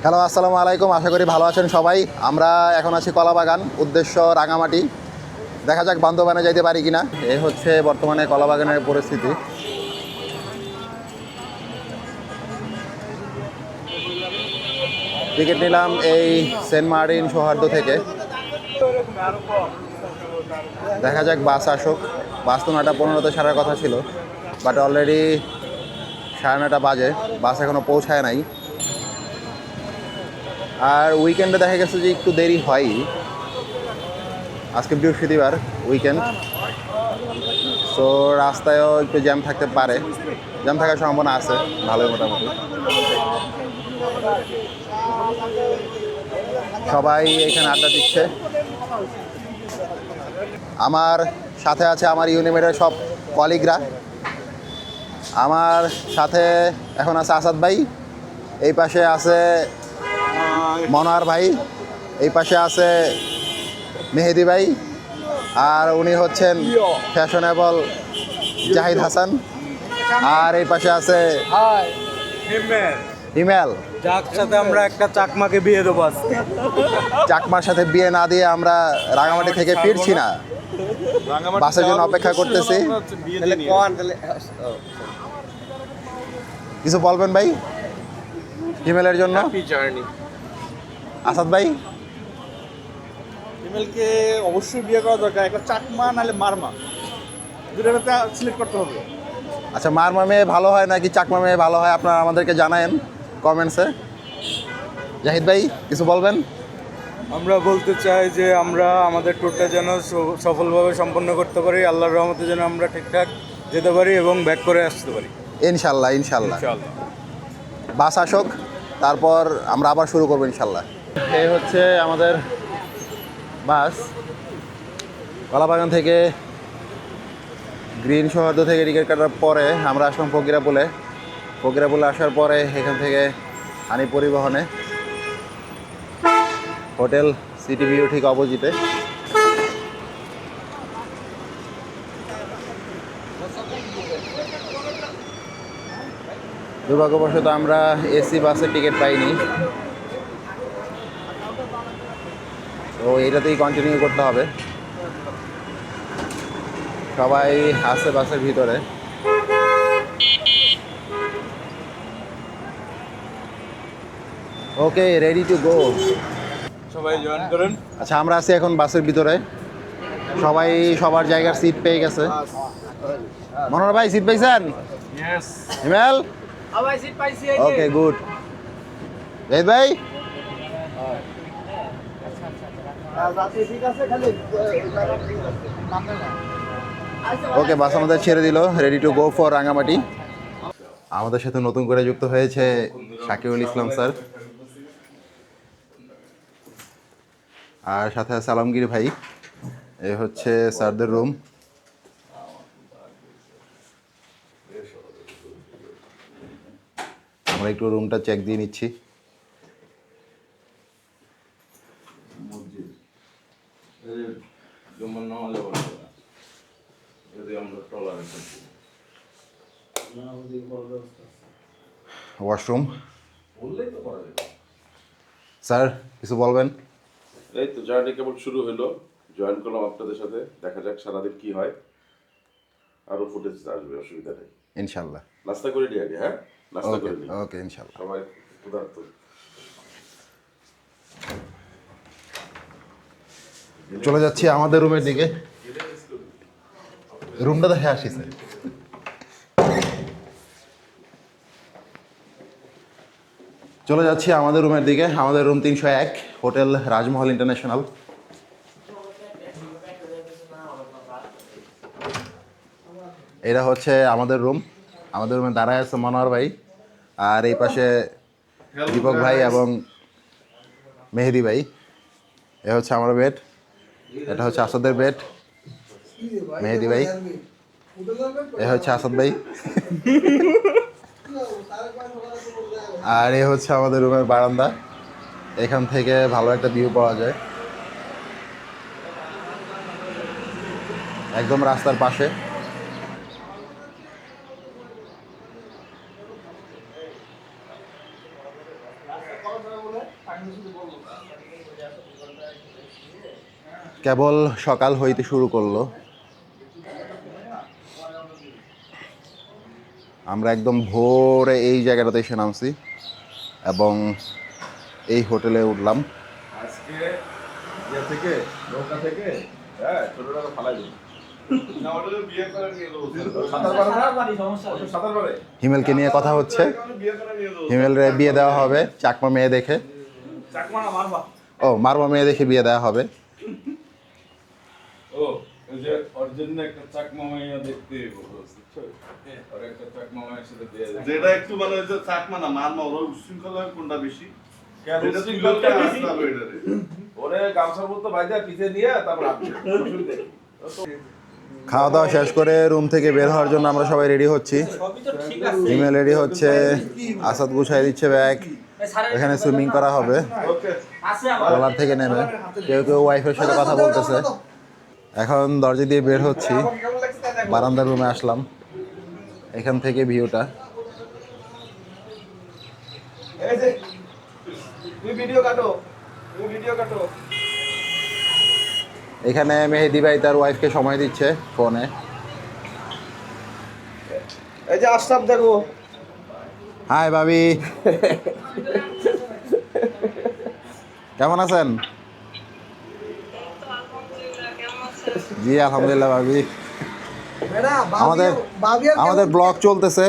Hello, আসসালামু আলাইকুম। আশা করি ভালো আছেন সবাই। আমরা এখন আছি কলাবাগান, উদ্দেশ্য রাঙামাটি। দেখা যাক বান্দরবানে যাইতে পারি কিনা। এই হচ্ছে বর্তমানে কলাবাগানের পরিস্থিতি। টিকিট নিলাম এই সেন্ট মার্টিন সৌহার্দ্য থেকে। দেখা যাক বাস আসুক। বাস তো 9:15-তে ছাড়ার কথা ছিল, বাট অলরেডি 9:30 বাজে, বাস এখনও পৌঁছায় নাই। আর উইকেন্ডে দেখা গেছে যে একটু দেরি হয়। আজকে বৃহস্পতিবার, উইকেন্ড, সো রাস্তায়ও একটু জ্যাম থাকতে পারে। জ্যাম থাকার সম্ভাবনা আছে ভালোই মোটামুটি। সবাই এখানে আড্ডা দিচ্ছে। আমার সাথে আছে আমার ইউনিমেটের সব কলিগরা। আমার সাথে এখন আছে আসাদ ভাই, এই পাশে আছে মনোয়ার ভাই, এই পাশে আছে মেহেদি ভাই, আর উনি হচ্ছেন ফ্যাশনেবল জাহিদ হাসান, আর এই পাশে আছে হিমেল। যার সাথে আমরা একটা চাকমাকে বিয়ে দেবো আজকে। চাকমার সাথে বিয়ে না দিয়ে আমরা রাঙামাটি থেকে ফিরছি না, বাসের জন্য অপেক্ষা করতেছি। কিছু বলবেন ভাই হিমেলের জন্য? আসাদ ভাই, হিমেলকে অবশ্যই বিয়ে করা দরকার। একটা চাকমা নাহলে মারমা, দুটোর একটা সিলেক্ট করতে হবে। আচ্ছা, মারমা মেয়ে ভালো হয় নাকি চাকমা মেয়ে ভালো হয়, আপনারা আমাদেরকে জানায়েন কমেন্টসে। জাহিদ ভাই কিছু বলবেন? আমরা বলতে চাই যে আমরা আমাদের ট্যুরটা যেন সফলভাবে সম্পন্ন করতে পারি, আল্লাহর রহমতে যেন আমরা ঠিকঠাক যেতে পারি এবং ব্যাক করে আসতে পারি ইনশাল্লাহ ইনশাল্লাহ। বাস আসুক, তারপর আমরা আবার শুরু করবো ইনশাল্লাহ। এই হচ্ছে আমাদের বাস। কলাবাগান থেকে গ্রিন সৌহার্দ্য থেকে টিকিট কাটার পরে আমরা আসলাম ফকিরাপুলে। ফকিরাপুলে আসার পরে এখান থেকে আনি পরিবহনে হোটেল সিটি ভিউ ঠিক অপোজিটে। দুর্ভাগ্যবশত আমরা এসি বাসের টিকিট পাইনি, তো এইটাতেই কন্টিনিউ করতে হবে। সবাই আছে বাসের ভিতরে। ওকে, রেডি টু গো। সবাই জয়েন করেন। আচ্ছা, আমরা আছি এখন বাসের ভিতরে। সবাই সবার জায়গার সিট পেয়ে গেছে। মনোহর ভাই সিট পাইছেন? হিমেল ওকে, গুড। জাহিদ ভাই ওকে, বাস আমাদের ছেড়ে দিল। Ready to go for Rangamati. আমাদের সাথে নতুন করে যুক্ত হয়েছে শাকিউল ইসলাম স্যার, আর সাথে আছে আলমগীর ভাই। এই হচ্ছে স্যারদের রুম। আমরা একটু রুমটা চেক দিয়ে নিচ্ছি। ওয়াশরুম। স্যার কিছু বলবেন? এই তো জার্নি কেবল শুরু হলো, জয়েন করলাম আপনাদের সাথে। দেখা যাক সারাদিন কি হয়, আরো ফুটেজ আসবে, অসুবিধা নেই ইনশাল্লাহ। নাস্তা করে নিই আগে। হ্যাঁ, নাস্তা ওকে করে নিই। ওকে, ইনশাল্লাহ। সবাই ক্ষুধার্ত। চলে যাচ্ছি আমাদের রুমের দিকে। রুমটা দেখে আসি স্যার। চলে যাচ্ছি আমাদের রুমের দিকে। আমাদের রুম 301, হোটেল রাজমহল ইন্টারন্যাশনাল। এটা হচ্ছে আমাদের রুম। আমাদের রুমে দাঁড়ায় আছে মনোহর ভাই, আর এই পাশে দীপক ভাই এবং মেহেদি ভাই। এ হচ্ছে আমার বেড, এটা হচ্ছে আসাদের বেড। মেহেদি ভাই, এ হচ্ছে আসাদ ভাই, আর এ হচ্ছে আমাদের রুমের বারান্দা। এখান থেকে ভালো একটা ভিউ পাওয়া যায়, একদম রাস্তার পাশে। কেবল সকাল হইতে শুরু করলো, আমরা একদম ভোরে এই জায়গাটাতে এসে নামছি এবং এই হোটেলে উঠলাম। আজকে ইয়ে থেকে নৌকা থেকে হ্যাঁ ছোটটা ফালাই দিল না ওটা তো বিয়ে করে নিয়ে এলো সাঁতার পারে হিমেলকে নিয়ে কথা হচ্ছে, বিয়ে করে নিয়ে এলো হিমেলরে বিয়ে দেওয়া হবে চাকমা মেয়ে দেখে। চাকমা না মারবা। ও মারমা মেয়ে দেখে বিয়ে দেওয়া হবে। ও ওই যে ওর জন্য একটা চাকমা মাইয়া দেখতে বুঝছো আর একটা চাকমা মাইয়ের সাথে বিয়ে দেয় যেটা একটু মানে যে চাকমা না মার মা ওরা উচ্ছৃঙ্খল হয় কোনটা বেশি কেন এটা উচ্ছৃঙ্খল সিঙ্গেলটা বেশি? আসতে হবে এটারে ওরে গামছার মতো বাইজা পিছে নিয়ে তারপর আপনি অসুবিধা কি? খাওয়া দাওয়া শেষ করে রুম থেকে বের হওয়ার জন্য আমরা সবাই রেডি হচ্ছি। হিমেল রেডি হচ্ছে, আসাদ গুছাই দিচ্ছে ব্যাগ। এখানে সুইমিং করা হবে ওকে ট্রলার থেকে নেমে, কেউ কেউ ওয়াইফের সাথে কথা বলতেছে। এখন দরজা দিয়ে বের হচ্ছি, বারান্দার রুমে আসলাম। এখান থেকে ভিউটা এই যে তুমি ভিডিও কাটো, তুমি ভিডিও কাটো। এখানে মেহেদি ভাই তার ওয়াইফকে সময় দিচ্ছে ফোনে। এই যে আশরাফ দেখো। হাই ভাবি, কেমন আছেন? জি আলহামদুলিল্লাহ ভাবি। আমাদের আমাদের ব্লগ চলতেছে।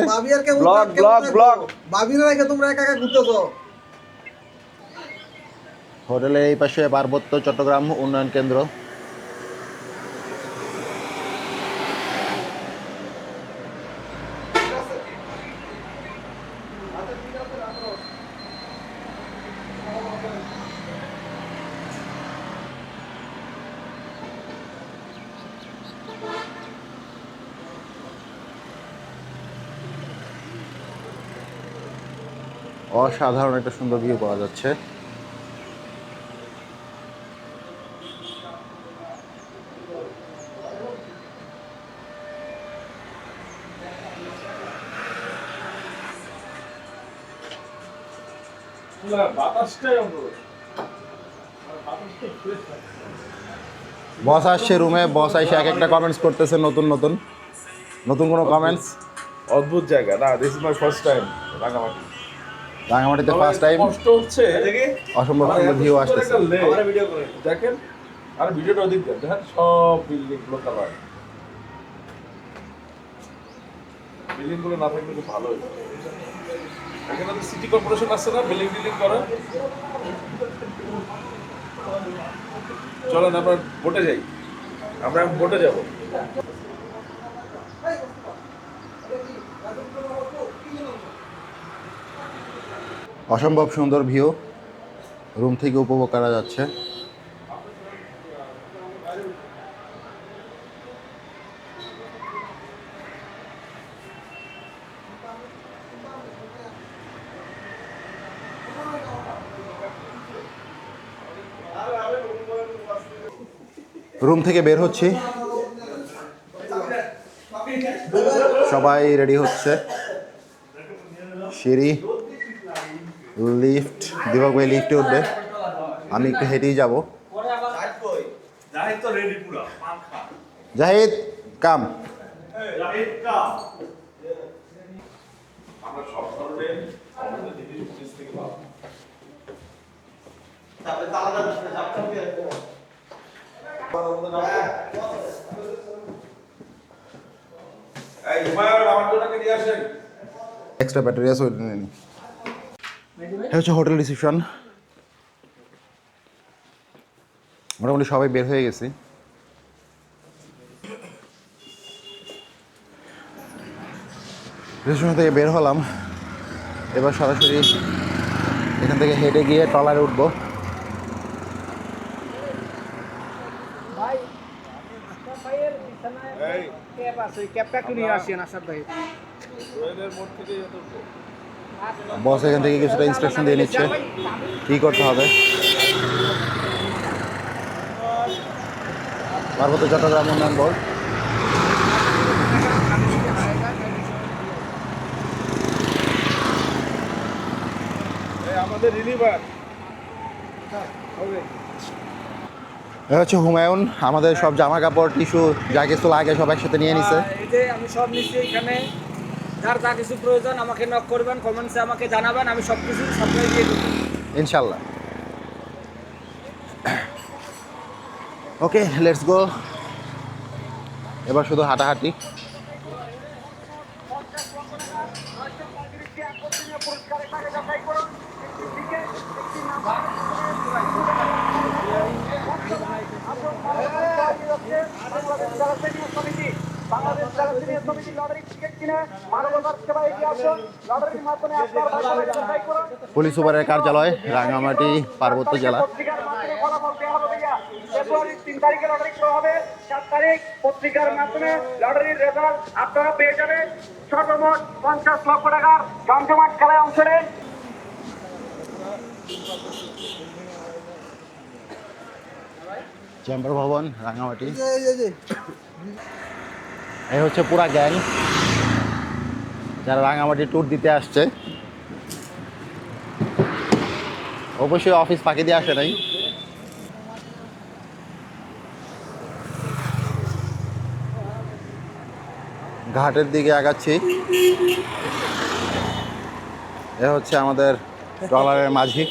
হোটেলের এই পাশে পার্বত্য চট্টগ্রাম উন্নয়ন কেন্দ্র। অসাধারণ একটা সুন্দর ভিউ পাওয়া যাচ্ছে। বাতাসটাই অন্য বস আসছে রুমে, বস এসে এক একটা কমেন্টস করতেছে, নতুন নতুন নতুন কোনো কমেন্টস। অদ্ভুত জায়গা না, this is my first time Rangamati. রাঙামাটিতে ফার্স্ট টাইম, কষ্ট হচ্ছে অসম্ভব সুন্দর ভিউ আসতেছে। ভিডিও করে দেখেন আর ভিডিওটা অধিক দেখেন, সব বিল্ডিং গুলো কালার, বিল্ডিং গুলো না থাকলে খুব ভালো হতো। এখানে তো সিটি কর্পোরেশন আসছে না বিল্ডিং টিল্ডিং করে। চলেন আমরা বোটে যাই, আমরা বোটে যাব। অসম্ভব সুন্দর ভিউ রুম থেকে উপভোগ করা যাচ্ছে। রুম থেকে বের হচ্ছি, সবাই রেডি হচ্ছে। সিঁড়ি, লিফট, দিবাক ভাই লিফটে উঠবে, আমি একটু হেঁটেই যাব। জাহিদ তো রেডি পুরা পান খা জাহিদ কাম। জাহিদ কা আমরা সব ধরনের আমাদের জিনিস থেকে পাবো। তারপরে তালাটা চাপটা দিয়ে এই হুমায়ুন আমার জন্য নিয়ে আসেন। এক্সট্রা ব্যাটারি আছে ওইটা নিয়ে নিই। এটা হচ্ছে হোটেল রিসেপশন। মোটামুটি সবাই বের হয়ে গেছি। রিসেপশন থেকে বের হলাম, এবার সরাসরি এখান থেকে হেঁটে গিয়ে ট্রলারে উঠবো। বস এখান থেকে কিছুটা ইনস্ট্রাকশন দিয়ে নিচ্ছে কী করতে হবে। পার্বত্য চট্টগ্রাম উন্নয়ন বোর্ড। এ হচ্ছে হুমায়ুন, আমাদের সব জামা কাপড় টিস্যু যা কিছু লাগে সব একসাথে নিয়ে নিছে। এই যে আমি সব নিচ্ছি এখানে, যার যা কিছু প্রয়োজন আমাকে নক করবেন, কমেন্টসে আমাকে জানাবেন, আমি সব কিছু সাপ্লাই দিয়ে দেবো। ইনশাল্লাহ। ওকে, লেটস গো। এবার শুধু হাঁটাহাঁটি। পুলিশ সুপারের কার্যালয়, রাঙামাটি, পার্বত্য জেলা। ফেব্রুয়ারির 3 তারিখে লটারি শুরু হবে। 7 তারিখ পত্রিকার মাধ্যমে লটারির রেজাল্ট আপনারা পেয়ে যাবেন। সর্বমোট 50 লক্ষ টাকার জমজমাট খেলায় অংশ নেন। চেম্বার ভবন, রাঙামাটি। এই হচ্ছে পুরা গ্যাং যারা রাঙামাটি ট্যুর দিতে আসছে। অবশ্যই অফিস ফাঁকি দিয়ে আসে নাই। ঘাটের দিকে আগাচ্ছি। এ হচ্ছে আমাদের ট্রলারের মাঝি।